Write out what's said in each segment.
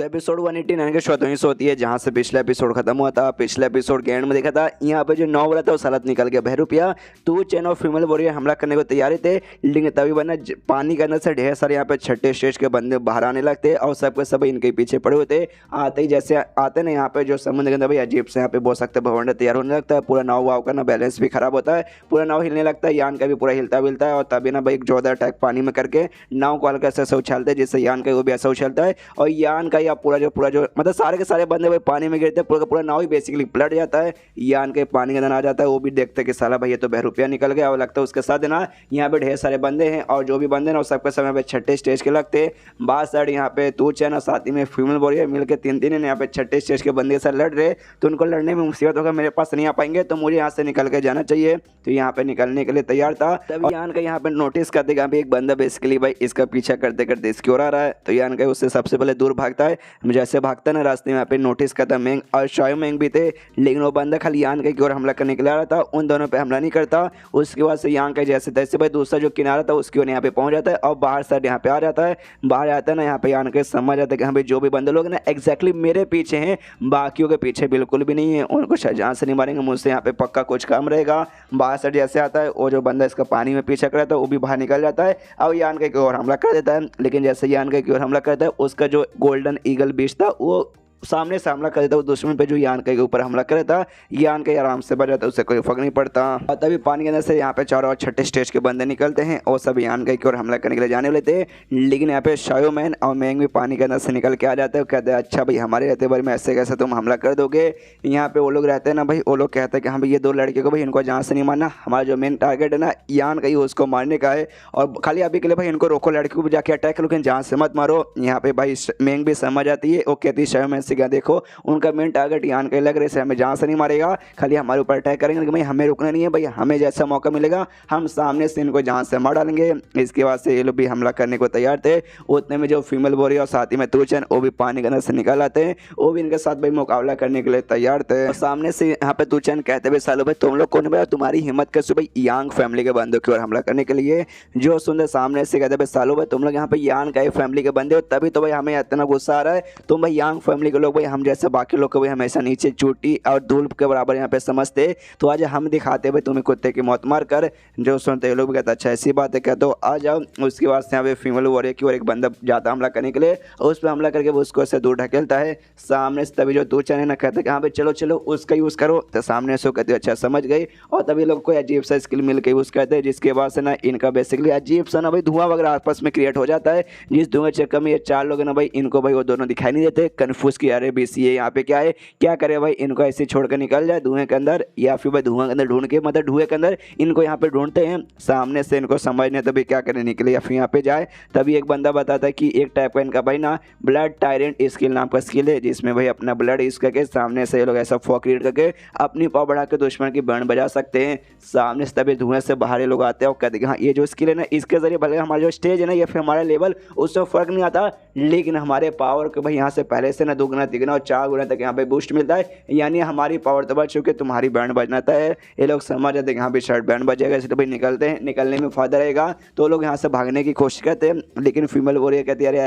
तो एपिसोड 189 के शोतोइस होती है जहाँ से पिछला एपिसोड खत्म हुआ था। पिछले एपिसोड के एंड में देखा था यहाँ पे जो 9 वाला था वो सालत निकल गया बहरूपिया। तो चैन और फीमेल वॉरियर हमला करने को तैयारी थे, लेकिन तभी बना पानी के अंदर से ढेर सारे यहाँ पे छठे स्टेज के बंदे बाहर आने लगते और सबके सब इनके पीछे पड़े हुए थे। आते ही जैसे आते ना यहाँ पे जो समुद्र के अंदर भाई अजीब से यहाँ पे बोल सकते भवन तैयार होने लगता है। पूरा नाव वाव का ना बैलेंस भी खराब होता है, पूरा नाव हिलने लगता है, यान का भी पूरा हिलता विलता है। और तभी ना भाई एक जोरदार अटैक पानी में करके नाव को हल्का ऐसा उछालते हैं जिससे यान का वो भी ऐसा उछलता है और यान का या पूरा जो मतलब सारे के सारे बंदे भाई पानी में गिरते हैं। पूरा का पूरा नाव ही बेसिकली पलट जाता है, यान के पानी के अंदर आ जाता है। वो भी देखते हैं कि साला भाई ये तो बहरूपिया निकल गया। और लगता है उसके साथ ना यहाँ पे ढेर सारे बंदे हैं और जो भी बंदे ना वो सबके समय पे छठे स्टेज के लगते हैं। बाद साइड यहाँ पे तू चैन और साथ ही में फीमेल वॉरियर मिलकर तीन यहाँ पे छठे स्टेज के बंदे से लड़ रहे। तो उनको लड़ने में मुसीबत होगा, मेरे पास नहीं आ पाएंगे तो मुझे यहाँ से निकल के जाना चाहिए। तो यहाँ पे निकलने के लिए तैयार था। तभी यान का यहाँ पे नोटिस करते यहाँ पे एक बंदा बेसिकली भाई इसका पीछा करते करते इसकी ओर आ रहा है। तो यान का उससे सबसे पहले दूर भागता है। जैसे भागता ना रास्ते में यहाँ पे नोटिस करता मेंग और शायो मेंग भी थे, लेकिन वो बंदा खाली यान की ओर हमला करने के लिए आ रहा था, उन दोनों पे हमला नहीं करता। उसके बाद से यान का जैसे तैसे भाई दूसरा जो किनारा था उसकी ओर यहाँ पे पहुंच जाता है और बाहर साइड यहाँ पे आ जाता है। बाहर आता है ना यहाँ पे यान के समझ आता है कि हाँ भाई जो भी बंदे लोग ना एग्जैक्टली मेरे पीछे हैं, बाकियों के पीछे बिल्कुल भी नहीं है, उनको शाहजहां से नहीं मारेंगे, मुझसे यहाँ पे पक्का कुछ काम रहेगा। बाहर साइड जैसे आता है वो जो बंदा इसका पानी में पीछा कर रहा था वो भी बाहर निकल जाता है और यान के ओर हमला कर देता है। लेकिन जैसे यान के ओर हमला करता है उसका जो गोल्डन ईगल बीच था वो सामने से हमला कर देता है दुश्मन पे जो यान के ऊपर हमला करे था। यान के आराम से बच जाता है, उससे कोई फर्क नहीं पड़ता। और तभी पानी के अंदर से यहाँ पे चारों और छठे स्टेज के बंदे निकलते हैं और सब यान के ओर हमला करने के लिए जाने वाले थे। लेकिन यहाँ पे शायो मैन और मैंग भी पानी के अंदर से निकल के आ जाते हैं। कहते हैं अच्छा भाई हमारे रहते बारे में ऐसे कैसे तुम हमला कर दोगे। यहाँ पे वो लोग रहते हैं ना भाई, वो लोग कहते हैं कि हाँ भाई ये दो लड़के को भाई इनको जान से नहीं मारना, हमारा जो मेन टारगेट है ना यान का ही उसको मारने का है और खाली अभी के लिए भाई इनको रोको, लड़की को जाके अटैक करो लेकिन जान से मत मारो। यहाँ पे भाई मैंग भी समझ आती है, वो कहती है शायो मैन से क्या देखो उनका मेन टारगेट यान का लग रहा है, हमें जहाँ से नहीं मारेगा, खाली हमारे ऊपर अटैक करेंगे लेकिन भाई हमें रुकना नहीं है भाई, हमें जैसा मौका मिलेगा हम सामने से इनको जहाँ से मार डालेंगे। इसके बाद से ये लोग भी हमला करने को तैयार थे। उतने में जो फीमेल वॉरियर और साथ ही में तूचन वो भी पानी के अंदर से निकल आते हैं, वो भी इनके साथ भाई मुकाबला करने के लिए तैयार थे। और सामने से यहाँ पे तूचन कहते भाई सालो भाई तुम लोग कौन भाई, तुम्हारी हिम्मत कैसे भाई यांग फैमिली के बंदों की ओर हमला करने के लिए। जो सुनते सामने से कहते भाई सालो भाई तुम लोग यहाँ पे यान का फैमिली के बंदे हो, तभी तो भाई हमें इतना गुस्सा आ रहा है। तुम भाई यांग फैमिली के लोग भाई हम जैसे बाकी लोग को भाई हमेशा नीचे चूटी और धूल के बराबर यहाँ पे समझते, तो आज हम दिखाते भाई तुम्हें कुत्ते की मौत मार कर। जो सुनते हैं लोग भी कहते अच्छा ऐसी बात है क्या, तो आ जाओ। उसके बाद से यहाँ पे फीमेल वॉरियर की और एक बंदा जाता हमला करने के लिए और उस पर हमला करके वो उसको ऐसे दूर ढकेलता है सामने से। तभी जो तूचन है ना कहते हैं कि हाँ भाई चलो चलो उसका यूज़ करो, तो सामने से कहते अच्छा समझ गई। और तभी लोग कोई अजीब सा स्किल मिल के यूज़ करते हैं जिसके बाद से ना इनका बेसिकली अजीब सा ना भाई धुआं वगैरह आपस में क्रिएट हो जाता है। जिस धुआं चक्कर में ये चार लोग ना भाई इनको भाई वो दोनों दिखाई नहीं देते, कन्फ्यूज की अरे बीसी है यहाँ पे क्या है, क्या करे भाई इनको ऐसे छोड़ कर निकल जाए धुएं के अंदर या फिर भाई धुआं के अंदर ढूंढ के मतलब धुएं के अंदर इनको यहाँ पे ढूंढते हैं। सामने से इनको समझने तभी क्या करने निकले या फिर यहाँ पे जाए। तभी एक बंदा बताता है कि एक टाइप का इनका भाई ना ब्लड टायरेंट स्किल नाम का स्किल है जिसमें भाई अपना ब्लड यूज करके सामने से ये लोग ऐसा फॉग क्रिएट करके अपनी पावर बढ़ा के दुश्मन की बैंड बजा सकते हैं। सामने से तभी धुएं से बाहर ये लोग आते हैं और कहते हैं हाँ ये जो स्किल है ना इसके जरिए भले हमारा जो स्टेज है ना या फिर हमारा लेवल उसमें फर्क नहीं आता, लेकिन हमारे पावर को भाई यहाँ से पहले से ना दुगना तिगना और 4 गुना तक यहाँ पे बूस्ट मिलता है, यानी हमारी पावर तो बढ़ चुकी तुम्हारी बैंड बजनाता है। ये लोग समझ जाते हैं यहाँ पे शर्ट बैंड बजेगा इसलिए भाई निकलते हैं, निकलने में फायदा रहेगा। तो लोग यहाँ से भागने की कोशिश करते हैं, लेकिन फीमेल वॉरियर कहती है अरे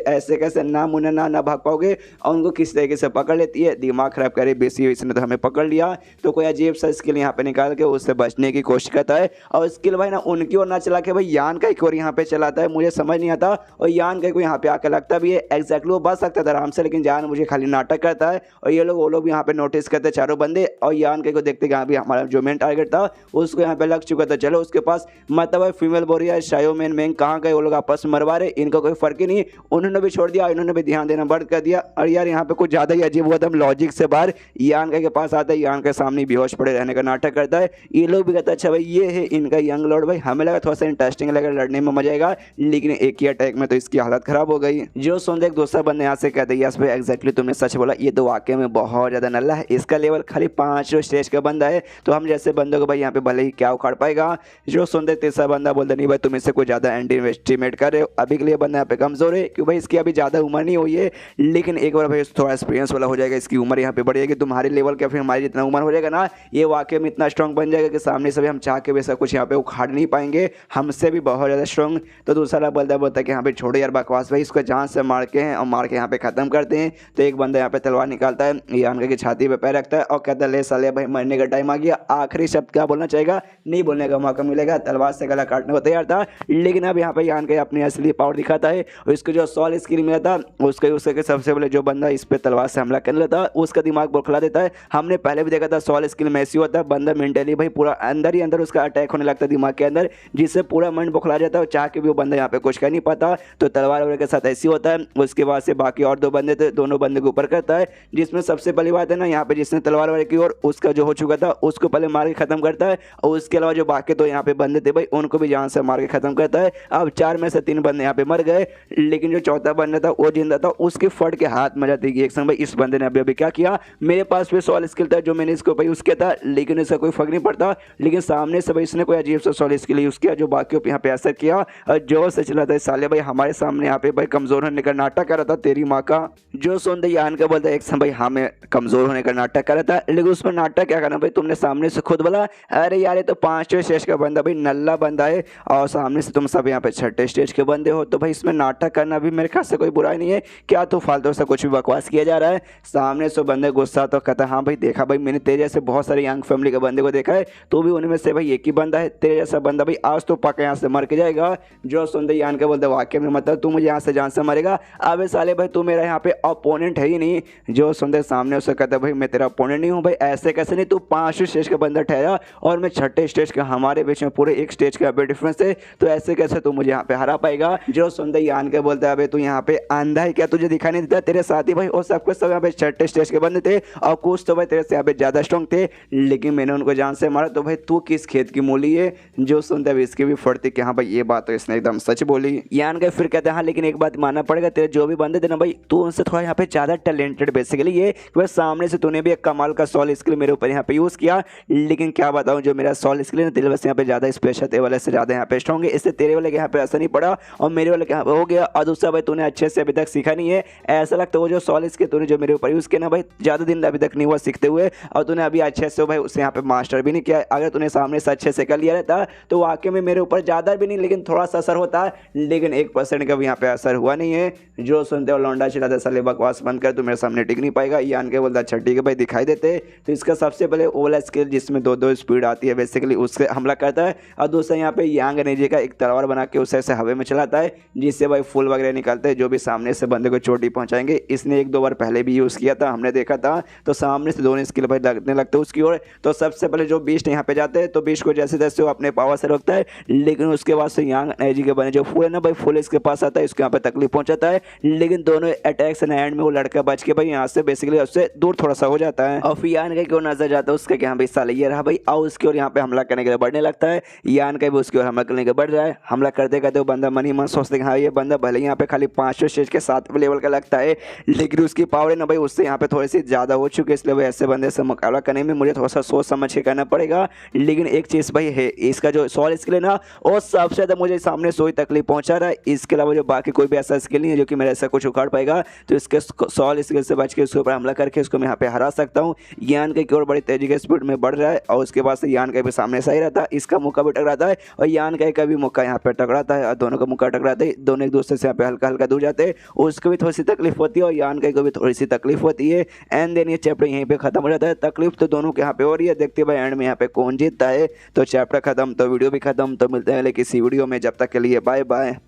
ऐसे कैसे ना मुन्ना ना भाग पाओगे, और उनको किस तरीके से पकड़ लेती है, दिमाग खराब करे बेसी इसने तो हमें पकड़ लिया। तो कोई अजीब सा स्किल यहाँ पे निकाल के उससे बचने की कोशिश करता है और स्किल भाई ना उनकी ओर ना चला के भाई यान का एक और यहाँ पे चलाता है, मुझे समझ नहीं आता। और यान का को यहाँ पे आके लगता भी है एग्जैक्टली वो बच सकता था आराम से, लेकिन जान मुझे खाली नाटक करता है। और ये लोग वो लोग यहाँ पे नोटिस करते चारों बंदे और यान के को देखते यहाँ भी हमारा जो मेन टारगेट था उसको यहाँ पे लग चुका था, चलो उसके पास मतलब फीमेल वॉरियर शायो मैन मेंग कहाँ गए, वो लोग आपस में मरवा रहे, इनका कोई फर्क ही नहीं, उन्होंने भी छोड़ दिया, इन्होंने भी ध्यान देना बंद कर दिया। और यार यहाँ पे कुछ ज़्यादा ही अजीब हुआ था, लॉजिक से बाहर यान के पास आता है, यान के सामने बेहोश पड़े रहने का नाटक करता है। ये लोग भी कहते हैं अच्छा भाई ये है इनका यंग लॉर्ड, भाई हमें लगा थोड़ा सा इंटरेस्टिंग लगा, लड़ने में मजा आएगा, लेकिन एक ही अटैक में तो इसकी हालत खराब हो गई। जो सुनते एक दूसरा बंदे यहाँ से कहते हैं एग्जैक्टली तुमने सच बोला, ये तो वाकई में बहुत ज़्यादा नल्ला है। इसका लेवल खाली 5 स्टेज का बंदा है, तो हम जैसे बंदों को भाई यहाँ पे भले ही क्या उखाड़ पाएगा। जो सुनते तीसरा बंदा बोलते नहीं भाई तुम इससे कोई ज़्यादा एस्टिमेट कर रहे हो, अभी के लिए बंदा यहाँ पे कमज़ोर है क्योंकि भाई इसकी अभी ज़्यादा उम्र नहीं हुई है, लेकिन एक बार भाई थोड़ा एक्सपीरियंस वाला हो जाएगा, इसकी उम्र यहाँ पे बढ़ जाएगी, तुम्हारे लेवल का फिर हमारी जितना उम्र हो जाएगा ना, ये वाकई में इतना स्ट्रॉन्ग बन जाएगा कि सामने से भी हम चाह के वैसा कुछ यहाँ पे उखाड़ नहीं पाएंगे, हमसे भी बहुत ज़्यादा स्ट्रॉन्ग। तो दूसरा बंदा बोलता है कि यहाँ पे छोड़ो यार बकवास भाई, इसको जान से मार के हैं और मार के यहाँ पे ख़त्म करते हैं। तो एक बंदा यहाँ पे तलवार निकालता है, यान की छाती पे पैर रखता है और कहता है ले साले भाई मरने का टाइम आ गया। आखिरी शब्द क्या बोलना चाहेगा, नहीं बोलने का मौका मिलेगा, तलवार से गला काटने को तैयार था, लेकिन अब यहाँ पे यान के अपनी असली पावर दिखाता है और इसको जो 100 स्किल मिला था उसके सबसे पहले जो बंदा इस पे तलवार से हमला करने लगा उसका दिमाग बौखला देता है। हमने पहले भी देखा था 100 स्किल में ऐसी होता है, बंदा मेंटली भाई पूरा अंदर ही अंदर उसका अटैक होने लगता है दिमाग के अंदर, जिससे पूरा मन बौखला जाता है और चाह के भी वो बंदा यहाँ पे कुछ कर नहीं पाता। तो तलवार वगैरह के साथ ऐसी होता है। उसके बाद से बाकी और 2 बंदे थे, दोनों बंदे के ऊपर करता है, जिसमें सबसे पहली बात है ना यहाँ पे जिसने तलवार वाले की और उसका जो हो चुका था उसको पहले मार के खत्म करता है, और उसके अलावा जो बाकी तो यहाँ पे बंदे थे भाई उनको भी जान से मार के खत्म करता है। अब 4 में से 3 बंदे यहाँ पे मर गए, लेकिन जो चौथा बंदा था वो जिंदा था, उसके फट के हाथ में जाती है एक संग भाई इस बंदे ने अभी अभी क्या किया, मेरे पास भी 100 स्किल था जो मैंने इसको भाई उसके था, लेकिन इसका कोई फर्क नहीं पड़ता, लेकिन सामने से भाई इसने कोई अजीब सा 100 स्किल यूज़ किया जो बाकियों पे यहाँ पे असर किया और जोर से चला था। साले भाई हमारे सामने यहाँ पे भाई कमजोर होने का नाटक कर रहा था तेरी माँ का। जो सुनते यान का बोलता है एक समय भाई हाँ मैं कमजोर होने का नाटक कर रहा था, लेकिन उसमें नाटक क्या करना भाई, तुमने सामने से खुद बोला अरे यार ये तो 5वें स्टेज का बंदा भाई नल्ला बंदा है और सामने से तुम सब यहाँ पे 6ठे स्टेज के बंदे हो, तो भाई इसमें नाटक करना भी मेरे ख्याल से कोई बुराई नहीं है। क्या तो फालतू से कुछ भी बकवास किया जा रहा है। सामने से बंदे गुस्सा तो कहता हाँ भाई देखा भाई मैंने तेरे जैसे बहुत सारे यंग फैमिली के बंदे को देखा है, तो भी उनमें से भाई एक ही बंदा है तेरे जैसा बंदा भाई आज तो पक्का यहाँ से मर के जाएगा। जो सुनते यान के बोलते वाक्य में मतलब तू मुझे यहाँ से जान से मरेगा, अबे साले भाई तू मेरा यहाँ पे अपोनेंट है ही नहीं। जो सुनते सामने उससे कहता भाई मैं तेरा अपोनेंट नहीं हूँ भाई, ऐसे कैसे नहीं, तू 5वें स्टेज का बंदा ठहरा और मैं 6ठे स्टेज का, हमारे बीच में पूरे 1 स्टेज का डिफरेंस है, तो ऐसे कैसे तू मुझे यहाँ पे हरा पाएगा। जो सुनते यान के बोलता है अबे तू यहाँ पे अंधा है क्या, तुझे दिखाई नहीं देता, तेरे साथी भाई और सब कुछ सब यहाँ पे 6ठे स्टेज के बंदे थे और कुछ तो भाई तेरे से यहाँ पे ज़्यादा स्ट्रॉन्ग थे, लेकिन मैंने उनको जान से मारा, तो भाई तू किस खेत की मूली है। जो सुनते अब इसकी भी फटती कि हाँ भाई ये बात तो इसने एकदम सच बोली। यान के फिर कहते हैं हाँ लेकिन एक बात मानना पड़ेगा, तेरे जो भी बंदे थे ना भाई तू उनसे थोड़ा यहाँ पे ज़्यादा टैलेंटेड बेसिकली ये कि सामने से तूने भी एक कमाल का 100 स्किल मेरे ऊपर यहाँ पे यूज़ किया, लेकिन क्या बताऊँ जो मेरा 100 स्किल है तेरे बस यहाँ पे ज़्यादा स्पेशल, तेरे वाले से ज़्यादा यहाँ पे स्ट्रॉन्ग है, इससे तेरे वाले के यहाँ पे असर नहीं पड़ा और मेरे वाले के यहाँ पे हो गया। और दूसरा भाई तूने अच्छे से अभी तक सीखा नहीं है, ऐसा लगता है वो जो 100 स्किल तूने जो मेरे ऊपर यूज़ किया ना भाई ज़्यादा दिन अभी तक नहीं हुआ सीखते हुए, और तूने अभी अच्छे से भाई उससे यहाँ पे मास्टर भी नहीं किया। अगर तूने सामने से अच्छे से कर लिया रहता तो वाकई में मेरे ऊपर ज़्यादा भी नहीं लेकिन थोड़ा सा असर होता, लेकिन 1% का भी यहाँ पे असर हुआ नहीं है। जो सुनते हो लौंडा चिल्लाता साले बकवास बंद कर, तू मेरे सामने टिक नहीं पाएगा। यान के बोलता अच्छा ठीक है भाई दिखाई देते। तो इसका सबसे पहले ओवला स्किल जिसमें 2-2 स्पीड आती है बेसिकली उससे हमला करता है, और दूसरा यहाँ पे यांग एनर्जी का एक तलवार बना के उसे ऐसे हवा में चलाता है जिससे भाई फूल वगैरह निकलते हैं जो भी सामने से बंदे को चोटी पहुँचाएंगे। इसने 1-2 बार पहले भी यूज़ किया था, हमने देखा था, तो सामने से दोनों स्किल भाई लगने लगते हैं उसकी ओर। तो सबसे पहले जो बीस्ट यहाँ पे जाते हैं तो बीस्ट को जैसे तैसे वो अपने पावर से रोकता है, लेकिन उसके बाद से यांग एनर्जी के बने जो फूल है ना भाई फूल इसके पास आता है, इसको यहाँ पे तकलीफ पहुंचाता है, लेकिन दोनों अटैक्स एंड एंड में वो लड़का बच के भाई यहाँ से बेसिकली उससे दूर थोड़ा सा हो जाता है। और फिर यान का क्यों नजर जाता है उसका कि हाँ भाई साले ये रहा भाई, और उसकी ओर यहाँ पे हमला करने के लिए बढ़ने लगता है। यान का भी उसकी ओर हमला करने के बढ़ रहा है, हमला करते करते वो बंदा मन ही मन सोचते हैं हाँ ये बंदा भले यहाँ पे खाली 5वें स्टेज के 7वें लेवल का लगता है, लेकिन उसकी पावर है ना भाई उससे यहाँ पे थोड़ी सी ज़्यादा हो चुकी है, इसलिए भाई ऐसे बंदे से मुकाबला करने में मुझे थोड़ा सा सोच समझ के करना पड़ेगा। लेकिन एक चीज़ भाई है, इसका जो 100 स्किल है ना वो सबसे ज़्यादा मुझे सामने सोई तकलीफ पहुँचा रहा है, इसके अलावा जो बाकी कोई भी ऐसा स्किल नहीं है जो कि मेरा ऐसा कुछ उखाड़ पाएगा। तो इसके 100 स्किल से बच के उसके ऊपर हमला करके उसको मैं यहाँ पे हरा सकता हूँ। यान का की ओर बड़ी तेजी के स्पीड में बढ़ रहा है और उसके बाद से यान का भी सामने सही रहता है, इसका मुक्का भी टकराता है और यान का भी मुक्का यहाँ पे टकराता है और दोनों का मुक्का टकराते है, दोनों एक दूसरे से यहाँ पे हल्का हल्का दूर जाते हैं, उसको भी थोड़ी सी तकलीफ होती है और यान को भी थोड़ी सी तकलीफ होती है। एंड देन ये चैप्टर यहीं पे खत्म हो जाता है। तकलीफ तो दोनों के यहाँ पे हो रही है, देखते भाई एंड में यहाँ पे कौन जीतता है। तो चैप्टर खत्म तो वीडियो भी खत्म, तो मिलते हैं अगले किसी वीडियो में, जब तक के लिए बाय बाय।